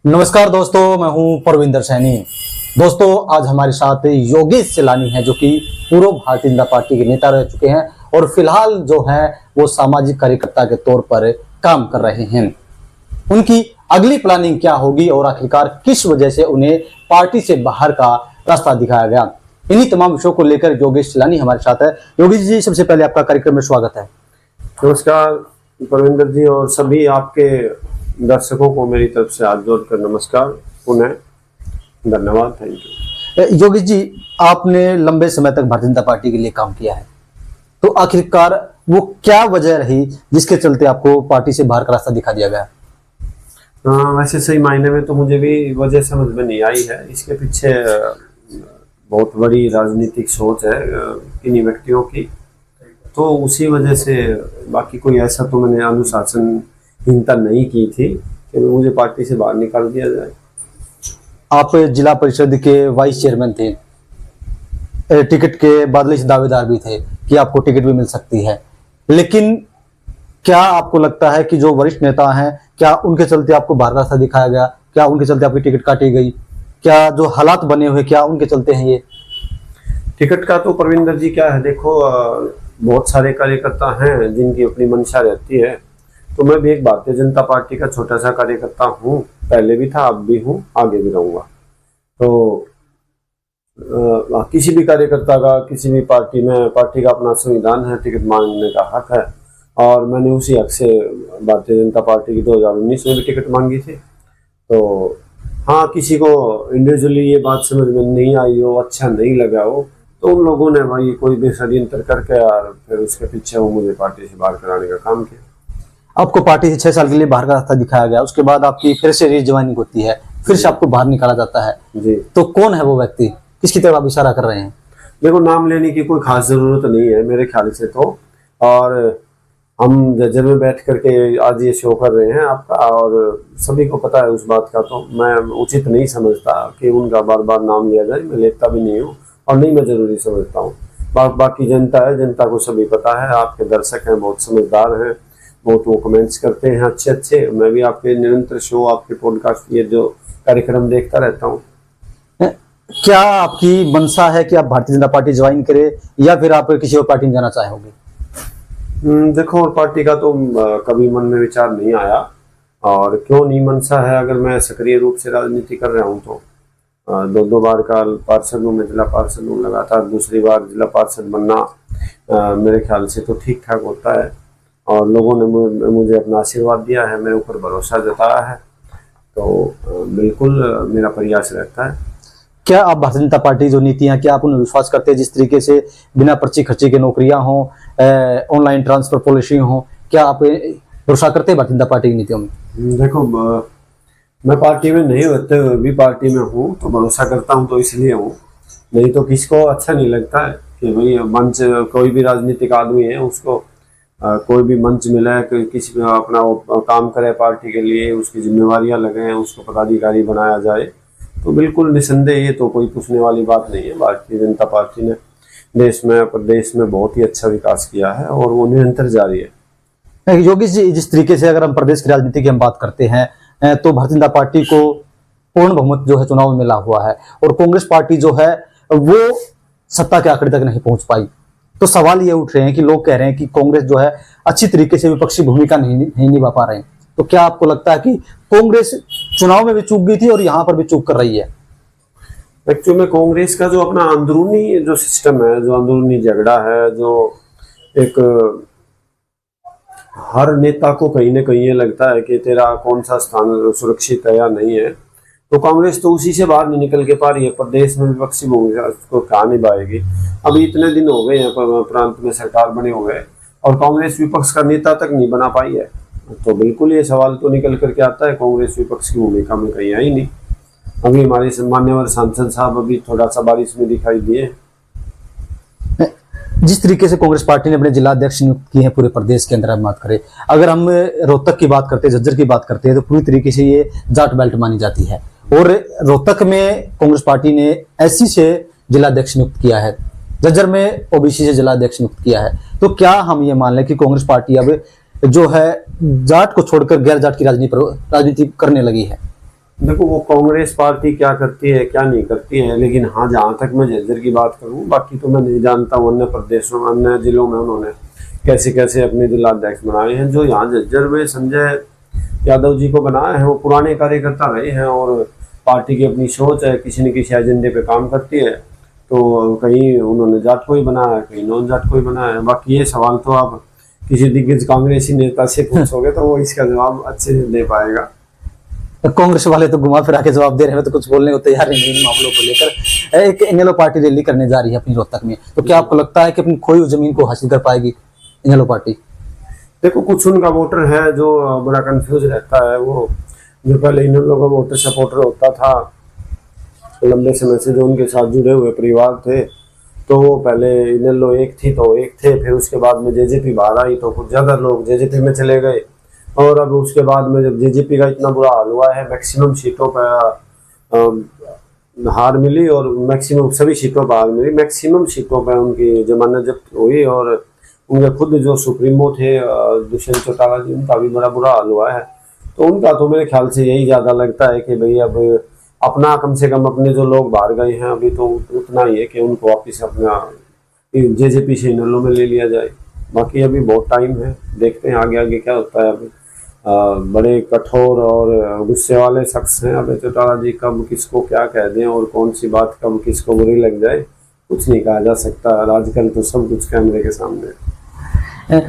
नमस्कार दोस्तों, मैं हूं परविंदर सैनी। दोस्तों, आज हमारे साथ योगेश सिलानी हैं, जो कि पूर्व भारतीय जनता पार्टी के नेता रह चुके हैं और फिलहाल जो है वो सामाजिक कार्यकर्ता के तौर पर काम कर रहे हैं। उनकी अगली प्लानिंग क्या होगी और आखिरकार किस वजह से उन्हें पार्टी से बाहर का रास्ता दिखाया गया, इन्हीं तमाम विषयों को लेकर योगेश सिलानी हमारे साथ है। योगेश जी, सबसे पहले आपका कार्यक्रम में स्वागत है। नमस्कार परविंदर जी और सभी आपके दर्शकों को मेरी तरफ से हाथ जोड़कर नमस्कार, पुनः धन्यवाद, थैंक यू। योगेश जी, आपने लंबे समय तक भारतीय जनता पार्टी के लिए काम किया है, तो आखिरकार वो क्या वजह रही जिसके चलते आपको पार्टी से बाहर का रास्ता दिखा दिया गया? वैसे सही मायने में तो मुझे भी वजह समझ में नहीं आई है। इसके पीछे बहुत बड़ी राजनीतिक सोच है किन्हीं व्यक्तियों की, तो उसी वजह से, बाकी कोई ऐसा तो मैंने अनुशासनहीनता नहीं की थी कि मुझे पार्टी से बाहर निकाल दिया जाए। आप जिला परिषद के वाइस चेयरमैन थे, टिकट के बादले से दावेदार भी थे कि आपको टिकट भी मिल सकती है, लेकिन क्या आपको लगता है कि जो वरिष्ठ नेता हैं, क्या उनके चलते आपको बाहर रास्ता दिखाया गया? क्या उनके चलते आपकी टिकट काटी गई? क्या जो हालात बने हुए, क्या उनके चलते हैं ये? टिकट का तो परविंदर जी क्या है, देखो बहुत सारे कार्यकर्ता हैं जिनकी अपनी मंशा रहती है। तो मैं भी एक भारतीय जनता पार्टी का छोटा सा कार्यकर्ता हूँ, पहले भी था, अब भी हूँ, आगे भी रहूंगा। तो किसी भी कार्यकर्ता का किसी भी पार्टी में, पार्टी का अपना संविधान है, टिकट मांगने का हक है, और मैंने उसी हक से भारतीय जनता पार्टी की 2019 में भी टिकट मांगी थी। तो हाँ, किसी को इंडिविजुअली ये बात समझ में नहीं आई हो, अच्छा नहीं लगा हो, तो उन लोगों ने भाई कोई भी षड्यंत्र करके और फिर उसके पीछे वो मुझे पार्टी से बाहर कराने का काम किया। आपको पार्टी से 6 साल के लिए बाहर का रास्ता दिखाया गया, उसके बाद आपकी फिर से रीज्वाइनिंग होती है, फिर से आपको बाहर निकाला जाता है जी। तो कौन है वो व्यक्ति, किसकी तरफ आप इशारा कर रहे हैं? देखो, नाम लेने की कोई खास जरूरत नहीं है मेरे ख्याल से तो, और हम जजर में बैठ करके आज ये शो कर रहे हैं आपका, और सभी को पता है उस बात का, तो मैं उचित नहीं समझता कि उनका बार बार नाम लिया जाए। मैं लेता भी नहीं हूँ और नहीं मैं जरूरी समझता हूँ। बाकी जनता है, जनता को सभी पता है, आपके दर्शक हैं, बहुत समझदार हैं, बहुत वो कमेंट्स करते हैं अच्छे अच्छे। मैं भी आपके निरंतर शो, आपके पॉडकास्ट, ये जो कार्यक्रम देखता रहता हूँ। क्या आपकी मंशा है कि आप भारतीय जनता पार्टी ज्वाइन करें या फिर आप किसी और पार्टी में जाना चाहोगे? देखो, पार्टी का तो कभी मन में विचार नहीं आया, और क्यों नहीं मंशा है, अगर मैं सक्रिय रूप से राजनीति कर रहा हूँ तो 2 बार का पार्षद हूँ, मैं जिला पार्षद हूँ, लगातार दूसरी बार जिला पार्षद बनना मेरे ख्याल से तो ठीक ठाक होता है, और लोगों ने मुझे अपना आशीर्वाद दिया है, मेरे ऊपर भरोसा जताया है, तो बिल्कुल मेरा प्रयास रहता है। क्या आप भारतीय जनता पार्टी जो नीतियां, क्या आप उन्हें विश्वास करते हैं? जिस तरीके से बिना पर्ची खर्ची के नौकरियां हों, ऑनलाइन ट्रांसफर पॉलिसी हो, क्या आप भरोसा करते हैं भारतीय जनता पार्टी की नीतियों में? देखो, मैं पार्टी में नहीं होते हुए भी पार्टी में हूँ, तो भरोसा करता हूँ तो इसलिए हूँ, नहीं तो किसको अच्छा नहीं लगता है कि भाई मंच, कोई भी राजनीतिक आदमी है उसको कोई भी मंच मिला है कि किसी में अपना वो काम करे पार्टी के लिए, उसकी जिम्मेवारियां लगे, उसको पदाधिकारी बनाया जाए, तो बिल्कुल निसंदेह ये तो कोई पूछने वाली बात नहीं है। भारतीय जनता पार्टी ने देश में, प्रदेश में बहुत ही अच्छा विकास किया है और वो निरंतर जारी है। योगेश जी, जिस तरीके से अगर हम प्रदेश की राजनीति की हम बात करते हैं तो भारतीय जनता पार्टी को पूर्ण बहुमत जो है चुनाव में मिला हुआ है, और कांग्रेस पार्टी जो है वो सत्ता के आंकड़े तक नहीं पहुंच पाई। तो सवाल ये उठ रहे हैं कि लोग कह रहे हैं कि कांग्रेस जो है अच्छी तरीके से विपक्षी भूमिका नहीं निभा पा रहे हैं। तो क्या आपको लगता है कि कांग्रेस चुनाव में भी चूक गई थी और यहाँ पर भी चूक कर रही है? एक्चुअली में कांग्रेस का जो अपना अंदरूनी जो सिस्टम है, जो अंदरूनी झगड़ा है, जो एक हर नेता को कहीं ना कहीं ये लगता है कि तेरा कौन सा स्थान सुरक्षित है या नहीं है, तो कांग्रेस तो उसी से बाहर नहीं निकल के पा रही है। प्रदेश में विपक्षी भूमिका उसको कहाँ निभाएगी? अभी इतने दिन हो गए हैं प्रांत में सरकार बने हुए और कांग्रेस विपक्ष का नेता तक नहीं बना पाई है, तो बिल्कुल ये सवाल तो निकल करके आता है, कांग्रेस विपक्ष की भूमिका में कहीं आई नहीं। अभी हमारे मान्यवर सांसद साहब अभी थोड़ा सा बारिश में दिखाई दिए। जिस तरीके से कांग्रेस पार्टी ने अपने जिला अध्यक्ष नियुक्त किए हैं पूरे प्रदेश के अंदर, हम बात करें, अगर हम रोहतक की बात करते हैं, झज्जर की बात करते हैं, तो पूरी तरीके से ये जाट बेल्ट मानी जाती है, और रोहतक में कांग्रेस पार्टी ने एससी से जिला अध्यक्ष नियुक्त किया है, झज्जर में ओबीसी से जिला अध्यक्ष नियुक्त किया है। तो क्या हम ये मान लें कि कांग्रेस पार्टी अब जो है जाट को छोड़कर गैर जाट की राजनीति करने लगी है? देखो वो कांग्रेस पार्टी क्या करती है क्या नहीं करती है, लेकिन हाँ जहाँ तक मैं झज्जर की बात करूँ, बाकी तो मैं नहीं जानता हूँ अन्य प्रदेशों में अन्य जिलों में उन्होंने कैसे कैसे अपने जिलाध्यक्ष बनाए हैं। जो यहाँ झज्जर में संजय यादव जी को बनाया है वो पुराने कार्यकर्ता रहे हैं और पार्टी की अपनी सोच है, किसी न किसी एजेंडे पे काम करती है। तो कहीं उन्होंने जाट को ही बनाया है, कहीं नॉन जाट को ही बनाया है। बाकी ये सवाल तो आप किसी दिग्गज कांग्रेसी नेता से पूछोगे तो वो इसका जवाब अच्छे से दे पाएगा। तो कांग्रेस वाले तो घुमा फिरा के जवाब दे रहे हैं, तो कुछ बोलने को तैयार नहीं इन मामलों को लेकर। एक इनेलो पार्टी रैली करने जा रही है अपनी रोहतक में, तो क्या आपको लगता है कि अपनी खोई हुई जमीन को हासिल कर पाएगी इनेलो पार्टी? देखो कुछ उनका वोटर है जो बड़ा कंफ्यूज रहता है। वो जो पहले इनेलो का वोटर सपोर्टर होता था लंबे समय से, जो उनके साथ जुड़े हुए परिवार थे, तो वो पहले इनेलो एक थी तो एक थे, फिर उसके बाद में जेजेपी बाहर आई तो कुछ ज़्यादा लोग जेजेपी में चले गए। और अब उसके बाद में जब जेजेपी का इतना बुरा हाल हुआ है, मैक्सिमम सीटों पर हार मिली और मैक्सिमम सभी सीटों पर हार मिली, मैक्सिमम सीटों पर उनकी जमानत जब्त हुई और उनके खुद जो सुप्रीमो थे दुष्यंत चौटाला जी, उनका भी बड़ा बुरा हाल हुआ है। तो उनका तो मेरे ख्याल से यही ज़्यादा लगता है कि भाई अब अपना कम से कम अपने जो लोग बाहर गए हैं अभी तो उतना ही है कि उनको वापस अपना जेजेपी से इनेलो में ले लिया जाए। बाकी अभी बहुत टाइम है, देखते हैं आगे आगे क्या होता है। अभी बड़े कठोर और गुस्से वाले शख्स हैं अभय चौटाला जी, कब किसको क्या कह दें और कौन सी बात कब किसको बुरी लग जाए कुछ नहीं कहा जा सकता। आजकल तो सब कुछ कैमरे के सामने है।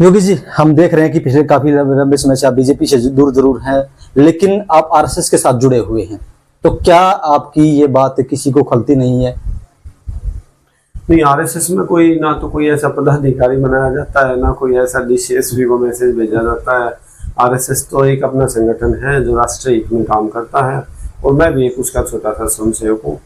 योगी जी, हम देख रहे हैं कि पिछले काफी लंबे समय से आप बीजेपी से दूर जरूर हैं, लेकिन आप आरएसएस के साथ जुड़े हुए हैं, तो क्या आपकी ये बात किसी को खलती नहीं है? नहीं, आरएसएस में कोई ना तो कोई ऐसा पदाधिकारी बनाया जाता है, ना कोई ऐसा डीसीएसपी को मैसेज भेजा जाता है। आरएसएस तो एक अपना संगठन है जो राष्ट्रीय हित में काम करता है और मैं भी एक उसका छोटा सा स्वयंसेवक हूँ।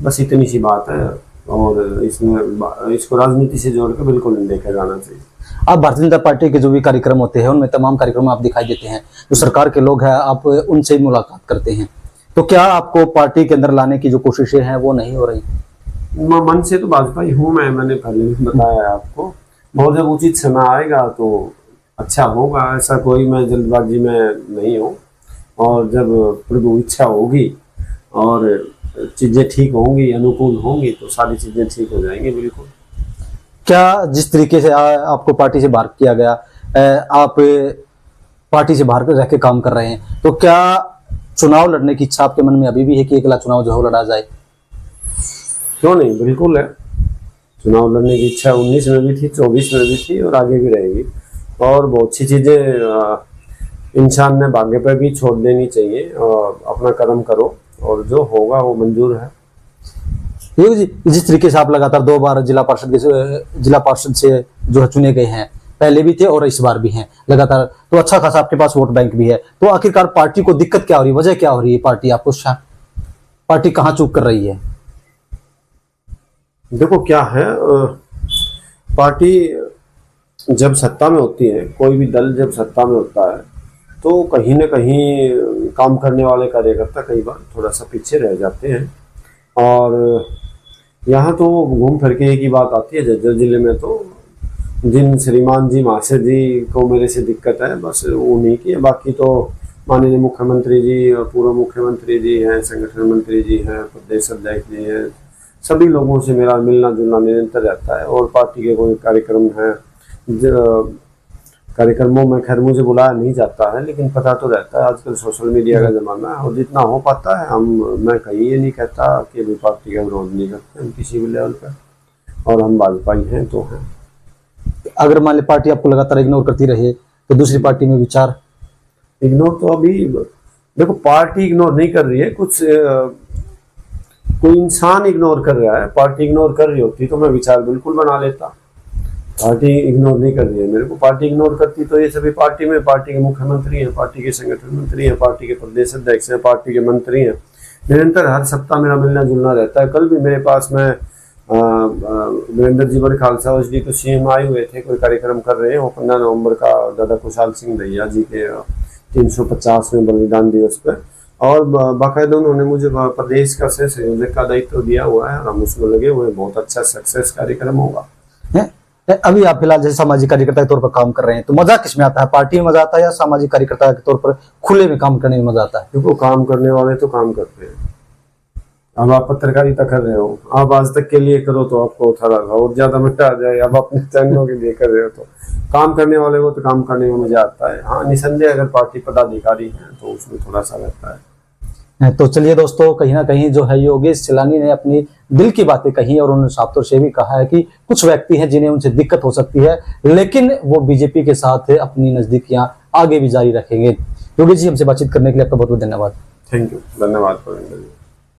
बस इतनी सी बात है और इसमें इसको राजनीति से जोड़ के बिल्कुल नहीं देखा जाना चाहिए। आप भारतीय जनता पार्टी के जो भी कार्यक्रम होते हैं उनमें तमाम कार्यक्रम आप दिखाई देते हैं, जो सरकार के लोग हैं आप उनसे मुलाकात करते हैं, तो क्या आपको पार्टी के अंदर लाने की जो कोशिशें हैं वो नहीं हो रही? मन से तो भाजपा ही हूँ मैंने पहले भी बताया आपको। और जब उचित समय आएगा तो अच्छा होगा, ऐसा कोई मैं जल्दबाजी में नहीं हूँ। और जब प्रभु इच्छा होगी और चीज़ें ठीक होंगी, अनुकूल होंगी, तो सारी चीज़ें ठीक हो जाएंगी बिल्कुल। क्या जिस तरीके से आपको पार्टी से बाहर किया गया, आप पार्टी से बाहर रह के काम कर रहे हैं, तो क्या चुनाव लड़ने की इच्छा आपके मन में अभी भी है कि अगला चुनाव जो है लड़ा जाए? क्यों नहीं, बिल्कुल है। चुनाव लड़ने की इच्छा 19 में भी थी, 24 में भी थी और आगे भी रहेगी। और बहुत सी चीज़ें इंसान ने भाग्य पर भी छोड़ देनी चाहिए और अपना कर्म करो और जो होगा वो मंजूर है। योगी जी, जिस तरीके से आप लगातार 2 बार जिला पार्षद से जो है चुने गए हैं, पहले भी थे और इस बार भी हैं लगातार, तो अच्छा खासा आपके पास वोट बैंक भी है, तो आखिरकार पार्टी को दिक्कत क्या हो रही है, वजह क्या हो रही है? पार्टी कहाँ चूक कर रही है? देखो क्या है, पार्टी जब सत्ता में होती है, कोई भी दल जब सत्ता में होता है तो कहीं ना कहीं काम करने वाले कार्यकर्ता कई बार थोड़ा सा पीछे रह जाते हैं। और यहाँ तो घूम फिर के एक ही बात आती है झज्जर जिले में, तो जिन श्रीमान जी महाशय जी को मेरे से दिक्कत है बस उन्हीं की है। बाकी तो माननीय मुख्यमंत्री जी, पूर्व मुख्यमंत्री जी हैं, संगठन मंत्री जी हैं, प्रदेश अध्यक्ष जी हैं, सभी लोगों से मेरा मिलना जुलना निरंतर रहता है। और पार्टी के कोई कार्यक्रम है, कार्यक्रमों में खैर मुझे बुलाया नहीं जाता है, लेकिन पता तो रहता है। आजकल सोशल मीडिया का ज़माना है और जितना हो पाता है मैं कहीं ये नहीं कहता कि अभी पार्टी का विरोध नहीं करते हम किसी भी लेवल पर, और हम भाजपाई हैं तो हैं। अगर मान ली पार्टी आपको लगातार इग्नोर करती रहे तो दूसरी पार्टी में विचार? इग्नोर तो अभी देखो, पार्टी इग्नोर नहीं कर रही है, कुछ कोई इंसान इग्नोर कर रहा है। पार्टी इग्नोर कर रही होती तो मैं विचार बिल्कुल बना लेता। पार्टी इग्नोर नहीं कर रही है मेरे को। पार्टी इग्नोर करती तो ये सभी पार्टी में, पार्टी के मुख्यमंत्री हैं, पार्टी के संगठन मंत्री हैं, पार्टी के प्रदेश अध्यक्ष हैं, पार्टी के मंत्री हैं, निरंतर हर सप्ताह मेरा मिलना जुलना रहता है। कल भी मेरे पास में वीरेंद्र जी बड़े खालसा ओएसडी तो सीएम आए हुए थे, कोई कार्यक्रम कर रहे हैं। वो 15 नवंबर का दादा कुशाल सिंह भैया जी के 350वें बलिदान दिवस पर, और बाकायदा उन्होंने मुझे प्रदेश का संयोजक का दायित्व दिया हुआ है और हम उसमें लगे हुए। बहुत अच्छा सक्सेस कार्यक्रम होगा। अभी आप फिलहाल जैसे सामाजिक कार्यकर्ता के तौर पर काम कर रहे हैं, तो मजा किस में आता है? पार्टी में मजा आता है या सामाजिक कार्यकर्ता के तौर पर खुले में काम करने में मजा आता है? देखो, काम करने वाले तो काम करते हैं। अब आप पत्रकारिता कर रहे हो, आप आज तक के लिए करो तो आपको अच्छा लगा, और ज्यादा मिटा आ जाए, अब अपने चैनलों के लिए कर रहे हो तो काम करने वाले को तो काम करने में मजा आता है। हाँ, निसंदेह अगर पार्टी पदाधिकारी हैं तो उसमें थोड़ा सा लगता है। तो चलिए दोस्तों, कहीं ना कहीं जो है योगेश सिलानी ने अपनी दिल की बातें कही और उन्होंने साफ तौर से भी कहा है कि कुछ व्यक्ति हैं जिन्हें उनसे दिक्कत हो सकती है, लेकिन वो बीजेपी के साथ अपनी नजदीकियां आगे भी जारी रखेंगे। योगेश जी, हमसे बातचीत करने के लिए आपका बहुत बहुत धन्यवाद। थैंक यू, धन्यवाद प्रवीण जी।